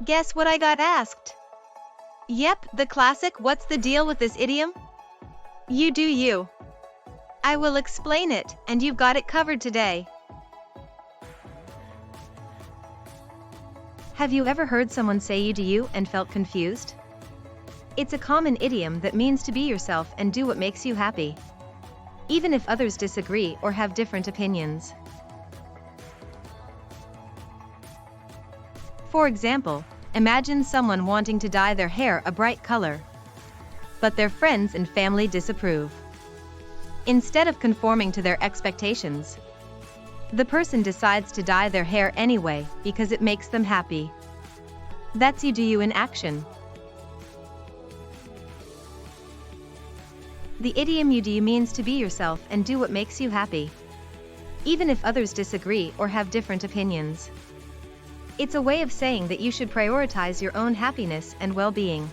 Guess what I got asked? Yep, the classic "what's the deal with this idiom?" You do you. I will explain it, and you've got it covered today. Have you ever heard someone say you do you and felt confused? It's a common idiom that means to be yourself and do what makes you happy, even if others disagree or have different opinions. For example, imagine someone wanting to dye their hair a bright color, but their friends and family disapprove. Instead of conforming to their expectations, the person decides to dye their hair anyway because it makes them happy. That's you do you in action. The idiom you do you means to be yourself and do what makes you happy, even if others disagree or have different opinions. It's a way of saying that you should prioritize your own happiness and well-being.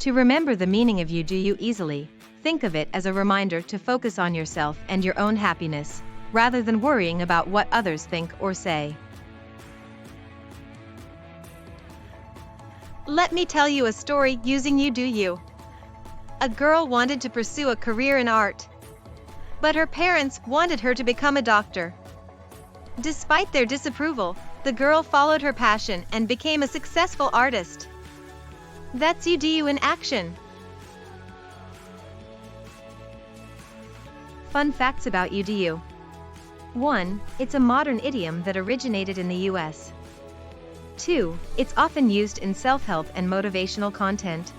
To remember the meaning of you do you easily, think of it as a reminder to focus on yourself and your own happiness, rather than worrying about what others think or say. Let me tell you a story using you do you. A girl wanted to pursue a career in art, but her parents wanted her to become a doctor. Despite their disapproval, the girl followed her passion and became a successful artist. That's you do you in action. Fun facts about you do you. 1. It's a modern idiom that originated in the US. 2. It's often used in self-help and motivational content.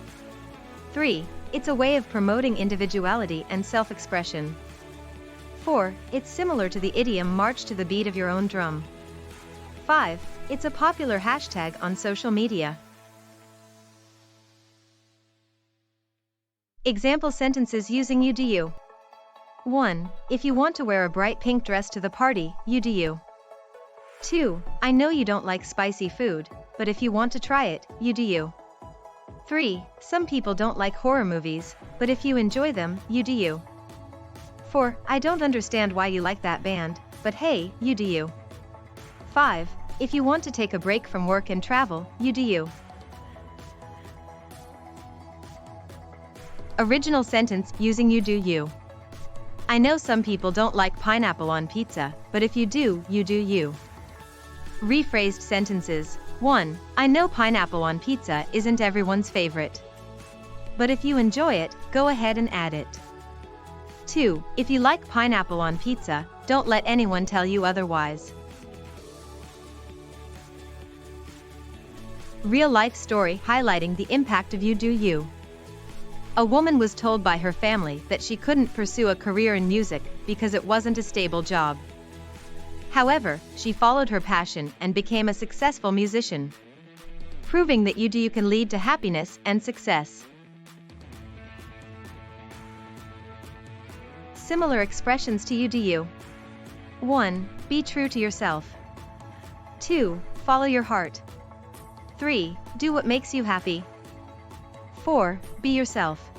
3. It's a way of promoting individuality and self-expression. 4. It's similar to the idiom "march to the beat of your own drum." 5. It's a popular hashtag on social media. Example sentences using you do you. 1. If you want to wear a bright pink dress to the party, you do you. 2. I know you don't like spicy food, but if you want to try it, you do you. 3. Some people don't like horror movies, but if you enjoy them, you do you. 4. I don't understand why you like that band, but hey, you do you. 5. If you want to take a break from work and travel, you do you. Original sentence using you do you. I know some people don't like pineapple on pizza, but if you do, you do you. Rephrased sentences. 1. I know pineapple on pizza isn't everyone's favorite, but if you enjoy it, go ahead and add it. 2. If you like pineapple on pizza, don't let anyone tell you otherwise. Real-life story highlighting the impact of you do you. A woman was told by her family that she couldn't pursue a career in music because it wasn't a stable job. However, she followed her passion and became a successful musician, proving that you do you can lead to happiness and success. Similar expressions to you do you. 1. Be true to yourself. 2. Follow your heart. 3. Do what makes you happy. 4. Be yourself.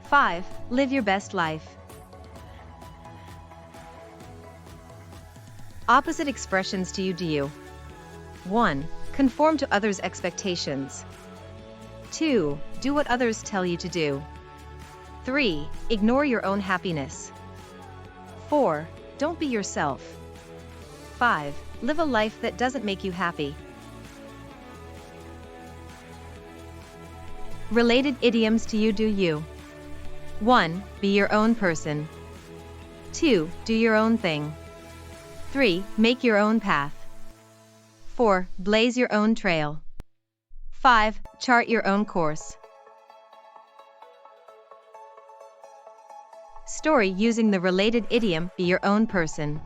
5. Live your best life. Opposite expressions to you do you. 1. Conform to others' expectations. 2. Do what others tell you to do. 3. Ignore your own happiness. 4. Don't be yourself. 5. Live a life that doesn't make you happy. Related idioms to you do you. 1. Be your own person. 2. Do your own thing. 3. Make your own path. 4. Blaze your own trail. 5. Chart your own course. Story using the related idiom be your own person.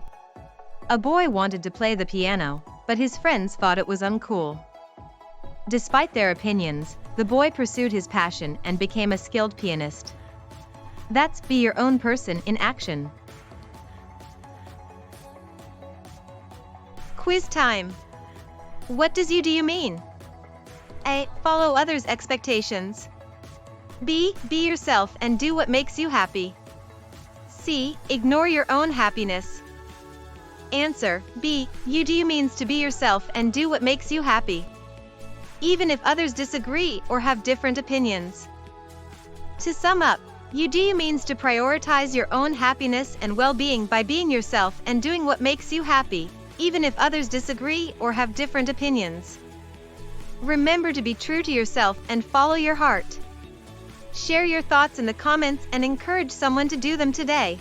A boy wanted to play the piano, but his friends thought it was uncool. Despite their opinions, the boy pursued his passion and became a skilled pianist. That's be your own person in action. Quiz time. What does you do you mean? A. Follow others' expectations. B. Be yourself and do what makes you happy. C. Ignore your own happiness. Answer B. You do means to be yourself and do what makes you happy, even if others disagree or have different opinions. To sum up, you do means to prioritize your own happiness and well-being by being yourself and doing what makes you happy, even if others disagree or have different opinions. Remember to be true to yourself and follow your heart. Share your thoughts in the comments and encourage someone to do them today.